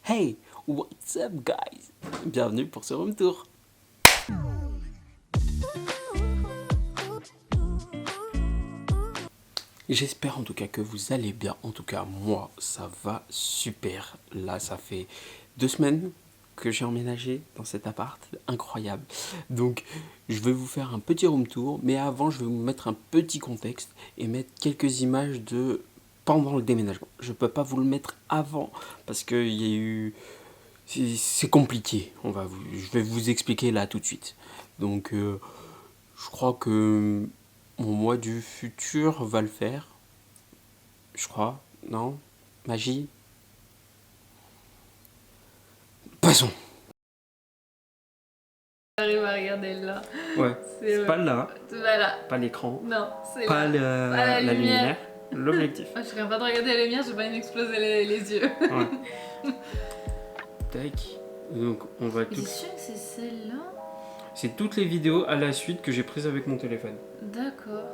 Hey, what's up guys? Bienvenue pour ce room tour. J'espère en tout cas que vous allez bien. En tout cas, moi, ça va super. Là, ça fait 2 semaines que j'ai emménagé dans cet appart. Incroyable. Donc, je vais vous faire un petit room tour. Mais avant, je vais vous mettre un petit contexte et mettre quelques images de pendant le déménagement. Je ne peux pas vous le mettre avant parce qu'il y a eu... C'est compliqué. Je vais vous expliquer là tout de suite. Donc, je crois que mon moi du futur va le faire. Je crois. Non? Magie? Passons. J'arrive à regarder là. Ouais. C'est pas là, Voilà. pas l'écran, Non, c'est pas là. la lumière, l'objectif. Je serais pas de regarder la lumière, j'ai pas m'exploser les yeux. Ouais. Tac. Donc on va T'es tout. sûr que c'est celle-là? C'est toutes les vidéos à la suite que j'ai prises avec mon téléphone. D'accord.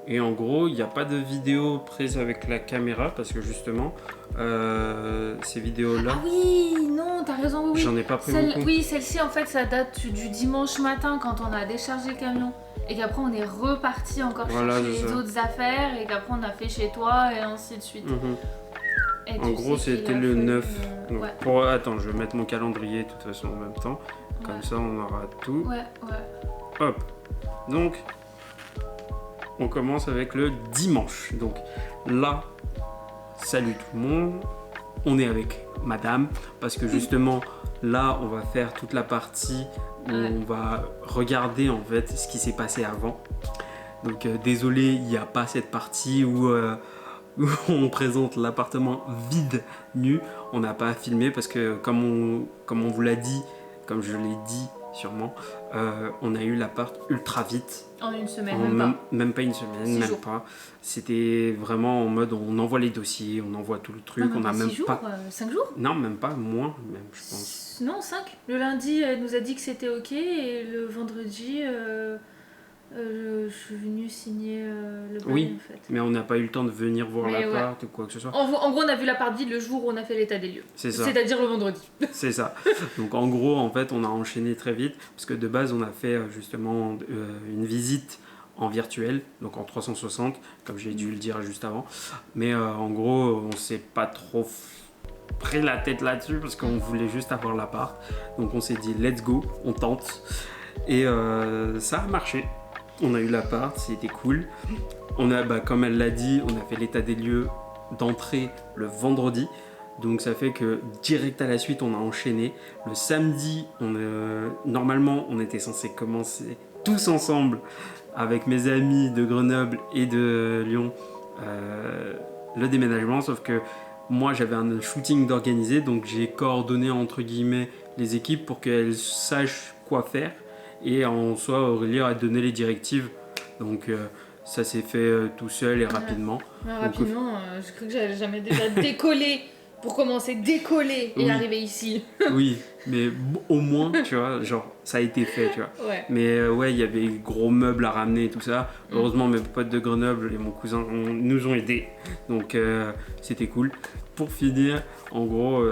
Et en gros, il n'y a pas de vidéo prise avec la caméra parce que justement, ces vidéos-là, Ah oui, non, t'as raison, oui. j'en ai pas pris beaucoup. Oui, celle-ci en fait ça date du dimanche matin quand on a déchargé le camion. Et qu'après on est reparti encore Voilà, chercher c'est les ça. autres affaires. Et qu'après on a fait chez toi et ainsi de suite. Mhm. Et En tu gros, sais qu'il c'était a le fallu, 9. Donc, ouais. Attends, je vais mettre mon calendrier de toute façon en même temps. Comme Ouais. ça, on aura tout. Ouais. Hop. Donc, on commence avec le dimanche. Donc là, salut tout le monde. On est avec madame. Parce que justement, là, on va faire toute la partie où on va regarder en fait ce qui s'est passé avant. Donc, désolé, il n'y a pas cette partie où on présente l'appartement vide, nu. On n'a pas filmé parce que comme on vous l'a dit, comme je l'ai dit sûrement, on a eu l'appart ultra vite. En une semaine, Même pas une semaine, 6 même jours. pas. C'était vraiment en mode on envoie les dossiers, on envoie tout le truc. Non, on a même 6 jours, pas. 5 jours. Non, même pas, moins, même, je pense. Non, 5. Le lundi, elle nous a dit que c'était ok et le vendredi, je suis venue signer le bail Oui, en fait. mais on n'a pas eu le temps de venir voir Mais l'appart ou quoi que ce soit. En gros, on a vu l'appart vide le jour où on a fait l'état des lieux. C'est ça. C'est-à-dire le vendredi. C'est ça. Donc en gros, en fait, on a enchaîné très vite parce que de base, on a fait justement une visite en virtuel, donc en 360, comme j'ai dû le dire juste avant. Mais en gros, on s'est pas trop pris la tête là-dessus parce qu'on voulait juste avoir l'appart. Donc on s'est dit, let's go, on tente. Et ça a marché. On a eu l'appart, c'était cool. On a, comme elle l'a dit, on a fait l'état des lieux d'entrée le vendredi. Donc ça fait que direct à la suite, on a enchaîné. Le samedi, normalement, on était censé commencer tous ensemble avec mes amis de Grenoble et de Lyon le déménagement. Sauf que moi, j'avais un shooting d'organiser, donc j'ai coordonné entre guillemets les équipes pour qu'elles sachent quoi faire. Et en soi, Aurélie a donné les directives. Donc ça s'est fait tout seul et rapidement. Rapidement, je crois que j'avais jamais déjà décollé. Pour commencer, décoller et arriver ici. Oui, mais au moins, tu vois, genre, ça a été fait, tu vois. Ouais. Mais ouais, il y avait gros meubles à ramener et tout ça. Heureusement, mes potes de Grenoble et mon cousin nous ont aidés. Donc, c'était cool. Pour finir, en gros,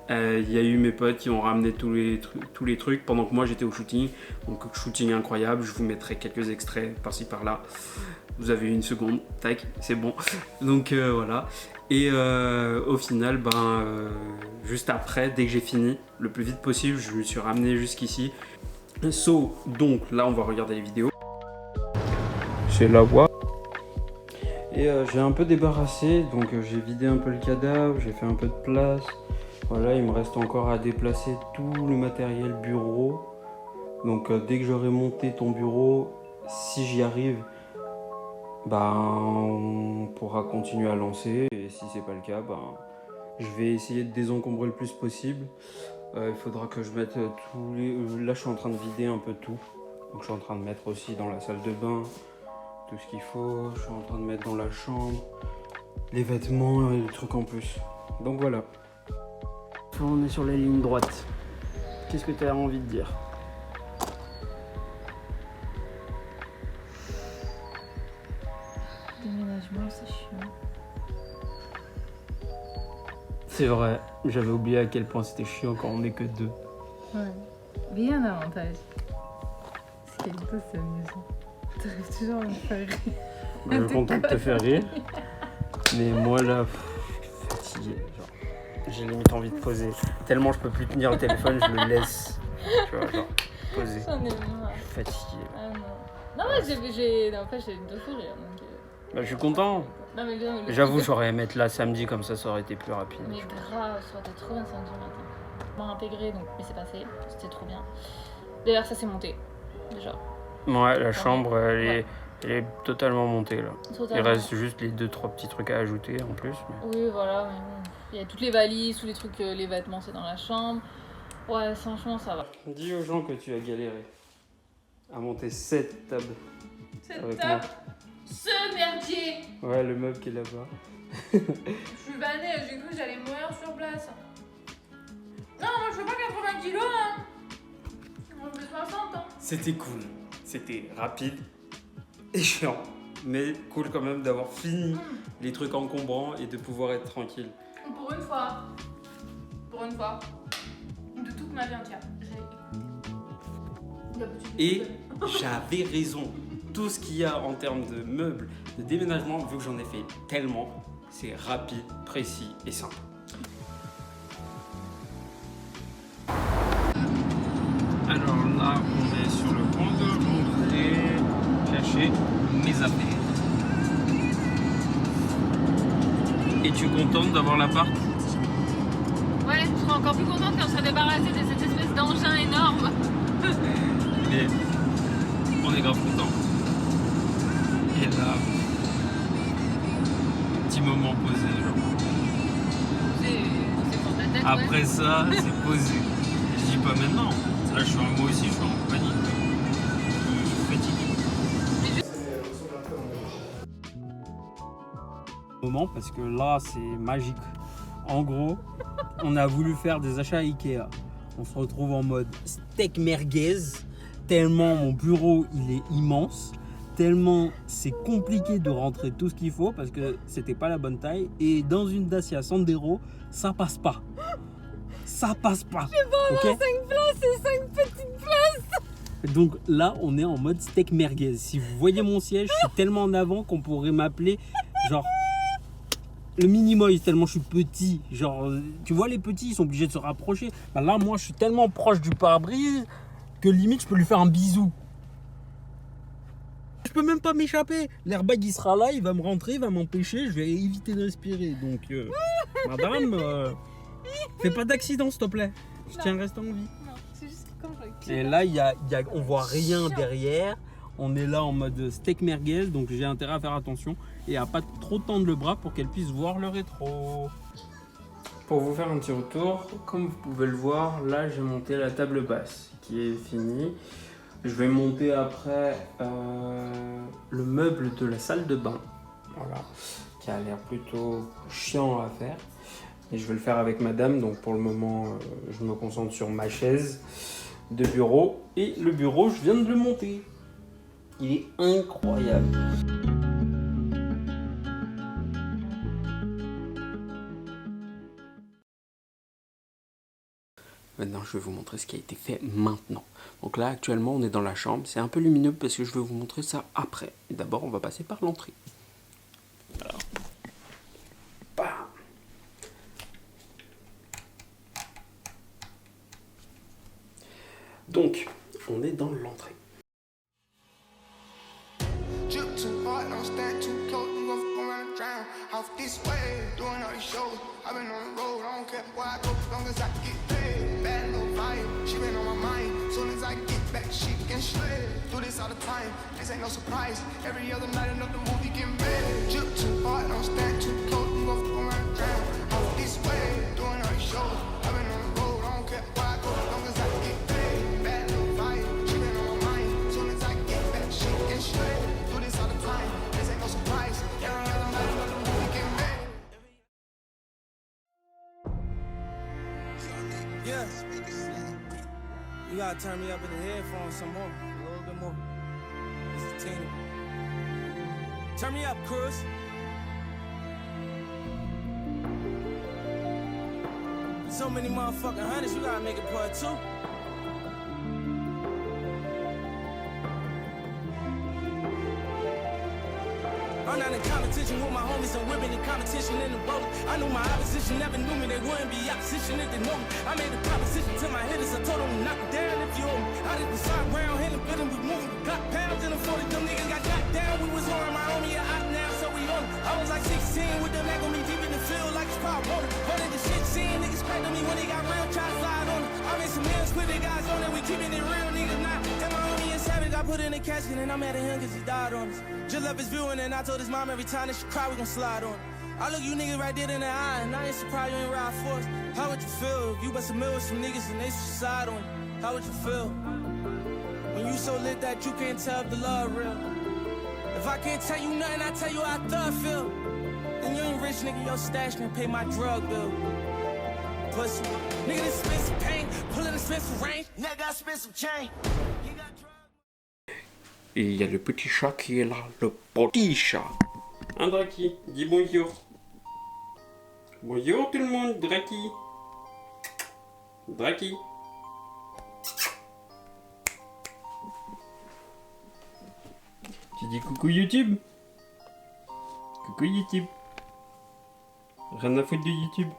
il y a eu mes potes qui ont ramené tous les trucs pendant que moi, j'étais au shooting. Donc, shooting incroyable. Je vous mettrai quelques extraits par-ci, par-là. Vous avez une seconde, tac, c'est bon. Donc voilà. Et au final, juste après, dès que j'ai fini, le plus vite possible, je me suis ramené jusqu'ici. Donc là, on va regarder les vidéos. C'est la voie. Et j'ai un peu débarrassé, donc j'ai vidé un peu le cadavre, j'ai fait un peu de place. Voilà, il me reste encore à déplacer tout le matériel bureau. Donc dès que j'aurai monté ton bureau, si j'y arrive, on pourra continuer à lancer. Et si c'est pas le cas, je vais essayer de désencombrer le plus possible. Il faudra que je mette tous les... Là, je suis en train de vider un peu tout. Donc, je suis en train de mettre aussi dans la salle de bain tout ce qu'il faut. Je suis en train de mettre dans la chambre les vêtements et les trucs en plus. Donc voilà. On est sur la ligne droite. Qu'est-ce que tu as envie de dire ? Déménagement, c'est chiant. C'est vrai, j'avais oublié à quel point c'était chiant quand on n'est que deux. Ouais. Mais il y a un avantage. C'est qu'Alito, c'est amusant. T'arrives toujours à me faire rire. Je suis content de te faire rire. Mais moi là, je suis fatigué. Genre, j'ai limite envie de poser. Tellement je peux plus tenir le téléphone, je le laisse. Tu vois, genre, poser. J'en ai marre. Je suis fatigué. Ah non. Non, mais j'ai. En fait, j'ai deux fois rire. Donc, Bah, je suis content. Non, mais bien, J'avoue, j'aurais aimé être là samedi, comme ça aurait été plus rapide. Mais grave, ça aurait été trop bien samedi matin. On m'a intégré, donc, mais c'est passé. C'était trop bien. D'ailleurs, ça s'est monté. Déjà. Ouais, la chambre, elle est totalement montée là. Totalement. Il reste juste les 2-3 petits trucs à ajouter en plus. Mais... Oui, voilà. Mais bon. Il y a toutes les valises, tous les trucs, les vêtements, c'est dans la chambre. Ouais, franchement, ça va. Dis aux gens que tu as galéré à monter cette table. Cette table, ce merdier. Ouais, le meuble qui est là-bas. Je suis vannée, j'ai cru que j'allais mourir sur place. Non, moi je fais pas 80 kilos, hein. Moi je fais 60, hein. C'était cool. C'était rapide et chiant. Mais cool quand même d'avoir fini les trucs encombrants et de pouvoir être tranquille. Pour une fois, de toute ma vie entière, j'ai écouté. Et j'avais raison. Tout ce qu'il y a en termes de meubles, de déménagement, vu que j'en ai fait tellement, c'est rapide, précis et simple. Alors là, on est sur le point de montrer, cacher mes affaires. Es-tu contente d'avoir l'appart? Ouais, je serais encore plus contente quand on serait débarrassé de cette espèce d'engin énorme. Mais on est grave content. Et là, petit moment posé. Genre. C'est pour ta tête. Après ça, c'est posé. Je dis pas maintenant. Là, moi aussi, je suis en panique. Je suis fatigué. Moment parce que là, c'est magique. En gros, on a voulu faire des achats Ikea. On se retrouve en mode steak merguez. Tellement mon bureau, il est immense. Tellement c'est compliqué de rentrer tout ce qu'il faut parce que c'était pas la bonne taille. Et dans une Dacia Sandero, ça passe pas. Ça passe pas. J'ai pas Okay? 5 places et 5 petites places. Donc là, on est en mode steak merguez. Si vous voyez mon siège, je suis tellement en avant qu'on pourrait m'appeler genre le Minimoy, tellement je suis petit. Genre, tu vois, les petits, ils sont obligés de se rapprocher. Bah là, moi, je suis tellement proche du pare-brise que limite, je peux lui faire un bisou. Je peux même pas m'échapper. L'airbag, il sera là, il va me rentrer, il va m'empêcher. Je vais éviter de respirer. Donc, madame, fais pas d'accident, s'il te plaît. Je tiens à rester en vie. Non, c'est juste que quand je Et là, on voit rien derrière. On est là en mode steak merguez, donc j'ai intérêt à faire attention et à pas trop tendre le bras pour qu'elle puisse voir le rétro. Pour vous faire un petit retour, comme vous pouvez le voir, là j'ai monté la table basse qui est finie. Je vais monter après le meuble de la salle de bain, voilà, qui a l'air plutôt chiant à faire. Et je vais le faire avec madame, donc pour le moment je me concentre sur ma chaise de bureau. Et le bureau, je viens de le monter. Il est incroyable. Maintenant, je vais vous montrer ce qui a été fait maintenant. Donc là, actuellement, on est dans la chambre. C'est un peu lumineux parce que je vais vous montrer ça après. Et d'abord, on va passer par l'entrée. Alors, bam. Donc, on est dans l'entrée. Off this way, doing all these shows. I've been on the road, I don't care where I go, as long as I get paid. Bad little vibe, she been on my mind. Soon as I get back, she can slay. Do this all the time, this ain't no surprise. Every other night, another movie get made. Drip too hard, don't stand too close, you gon' fuck around and drown. Off this way, doing all these shows. I've been on the road, I don't care where I go, as long as I get paid. Bad little vibe, she been on my mind. Soon as I get back, she can slay. Do this all the time, this ain't no surprise. Every other night, another movie get made. Yeah. You gotta turn me up in the headphones some more. A little bit more. It's a teeny. Turn me up, Cruz. So many motherfucking hundreds, you gotta make it part 2. I'm not in competition with my homies, I'm whipping in competition in the boat. I knew my opposition never knew me, they wouldn't be opposition if they know me. I made a proposition to my hitters, I told them knock it down if you owe me. I did the side round, hitting, bidding, we moving, got pounds in the 40, them niggas got knocked down. We was on my homie, out now, so we on it. I was like 16 with them, that gon' be deep in the field like it's pop water. Running the shit, seeing niggas crack on me when they got real, try to slide on it. I made some meals with the guys on it, we keeping it real, niggas not. And my homie is savage, got put in a casket and I'm mad at him cause he died on us. Just left his viewing and I told his mom every time that she cry, we gon' slide on it. I look you niggas right there in the eye and I ain't surprised you ain't ride for us. How would you feel if you bust a mill with some niggas and they suicide on you? How would you feel? When you so lit that you can't tell if the love real. If I can't tell you nothing, I tell you how I thug feel. Then you ain't rich, nigga, your stash can pay my drug bill. Pussy, nigga, this expensive pain, pullin' expensive range. Nigga got expensive chain. He got drugs. Et il y a le petit chat qui est là, le petit chat. Hein, Draki, dis bonjour. Bonjour tout le monde, Draki. Draki. Tu dis coucou YouTube. Coucou YouTube. Rien à foutre de YouTube.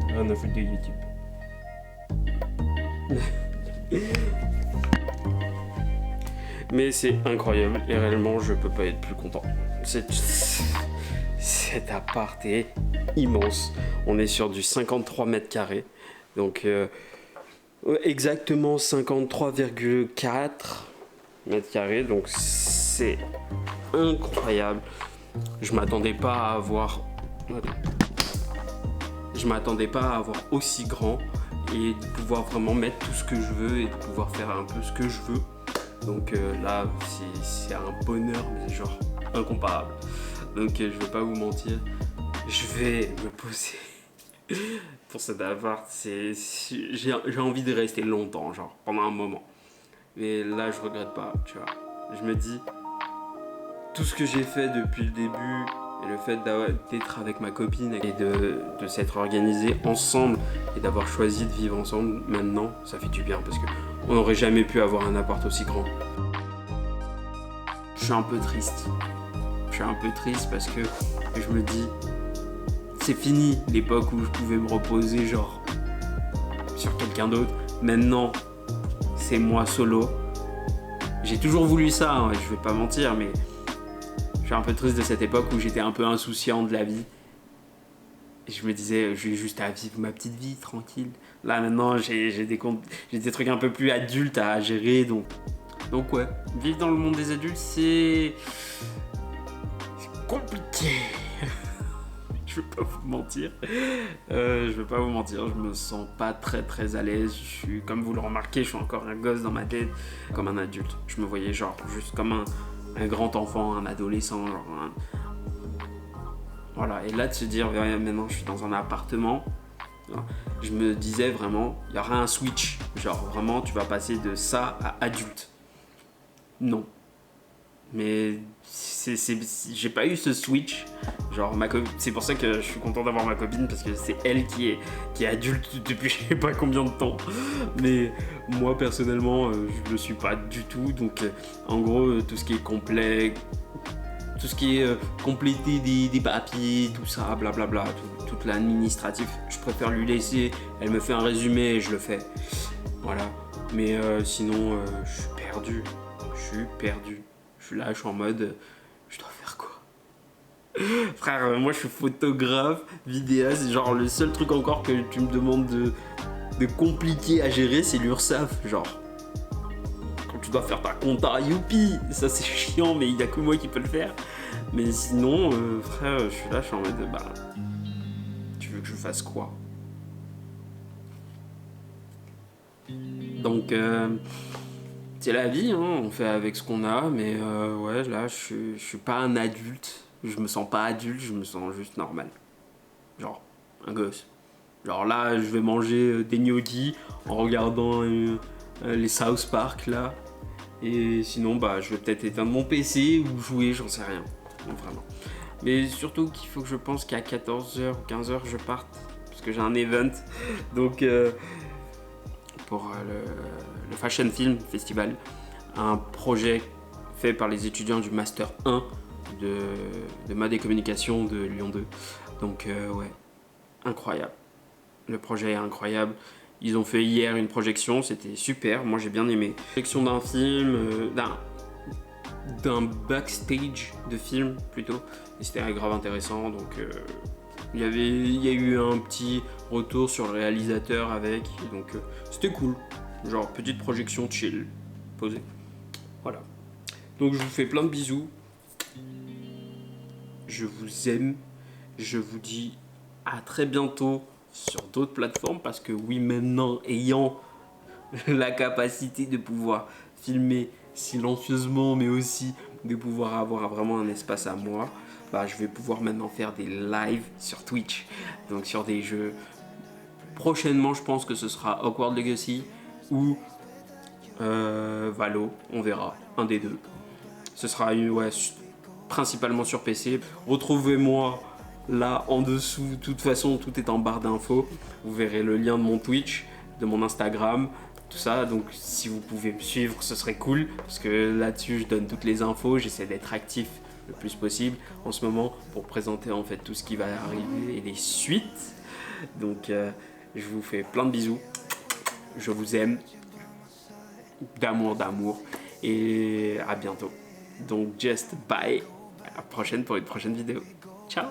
Rien à foutre de YouTube. Mais c'est incroyable et réellement je peux pas être plus content. Cet appart est immense. On est sur du 53 mètres carrés. Donc exactement 53,4 mètres carrés. Donc c'est incroyable. Je m'attendais pas à avoir... Je m'attendais pas à avoir aussi grand et de pouvoir vraiment mettre tout ce que je veux et de pouvoir faire un peu ce que je veux. Donc là, c'est un bonheur, mais genre incomparable. Donc je vais pas vous mentir, je vais me poser pour cet appart. J'ai envie de rester longtemps, genre pendant un moment. Mais là, je regrette pas, tu vois. Je me dis, tout ce que j'ai fait depuis le début et le fait d'être avec ma copine et de s'être organisé ensemble et d'avoir choisi de vivre ensemble maintenant, ça fait du bien parce que on n'aurait jamais pu avoir un appart aussi grand. Je suis un peu triste. Je suis un peu triste parce que je me dis, c'est fini l'époque où je pouvais me reposer genre sur quelqu'un d'autre. Maintenant, c'est moi solo. J'ai toujours voulu ça, hein, je vais pas mentir, mais je suis un peu triste de cette époque où j'étais un peu insouciant de la vie. Et je me disais, j'ai juste à vivre ma petite vie tranquille. Là maintenant, j'ai des trucs un peu plus adultes à gérer, donc ouais, vivre dans le monde des adultes, c'est compliqué. Je vais pas vous mentir. Je me sens pas très à l'aise. Je suis, comme vous le remarquez, je suis encore un gosse dans ma tête, comme un adulte. Je me voyais genre juste comme un grand enfant, un adolescent, genre voilà. Et là de se dire, maintenant je suis dans un appartement, je me disais vraiment, il y aura un switch, genre vraiment tu vas passer de ça à adulte. Non. Mais j'ai pas eu ce switch. Genre c'est pour ça que je suis content d'avoir ma copine parce que c'est elle qui est adulte depuis je sais pas combien de temps. Mais moi personnellement je le suis pas du tout. Donc en gros tout ce qui est complet, tout ce qui est compléter des papiers, tout ça, blablabla, tout l'administratif, je préfère lui laisser. Elle me fait un résumé et je le fais. Voilà. Mais sinon je suis perdu. Je suis là, je suis en mode, je dois faire quoi? Frère, moi je suis photographe, vidéaste, genre le seul truc encore que tu me demandes de compliqué à gérer, c'est l'URSSAF, genre. Quand tu dois faire ta compta, youpi, ça c'est chiant, mais il n'y a que moi qui peux le faire. Mais sinon, frère, je suis là, je suis en mode, tu veux que je fasse quoi? Donc, c'est la vie, hein, on fait avec ce qu'on a, mais ouais, là, je suis pas un adulte. Je me sens pas adulte, je me sens juste normal. Genre, un gosse. Genre là, je vais manger des gnocchis en regardant les South Park, là. Et sinon, je vais peut-être éteindre mon PC ou jouer, j'en sais rien. Non, vraiment. Mais surtout qu'il faut que je pense qu'à 14h ou 15h, je parte. Parce que j'ai un event. Donc pour le Fashion Film Festival, un projet fait par les étudiants du Master 1 de mode et communication de Lyon 2. Donc ouais, incroyable. Le projet est incroyable. Ils ont fait hier une projection, c'était super, moi j'ai bien aimé. Projection d'un film, d'un backstage de film plutôt, et c'était grave intéressant. Donc il y a eu un petit retour sur le réalisateur avec, donc c'était cool. Genre petite projection chill, posée. Voilà. Donc je vous fais plein de bisous. Je vous aime. Je vous dis à très bientôt sur d'autres plateformes parce que oui, maintenant, ayant la capacité de pouvoir filmer silencieusement mais aussi de pouvoir avoir vraiment un espace à moi, bah, je vais pouvoir maintenant faire des lives sur Twitch, donc sur des jeux. Prochainement, je pense que ce sera Hogwarts Legacy ou Valo, on verra, un des deux. Ce sera principalement sur PC. Retrouvez-moi là en dessous, de toute façon tout est en barre d'infos. Vous verrez le lien de mon Twitch, de mon Instagram, tout ça. Donc si vous pouvez me suivre, ce serait cool parce que là-dessus je donne toutes les infos, j'essaie d'être actif le plus possible en ce moment pour présenter en fait tout ce qui va arriver et les suites. Donc je vous fais plein de bisous. Je vous aime. D'amour et à bientôt. Donc just bye, à la prochaine pour une prochaine vidéo. Ciao.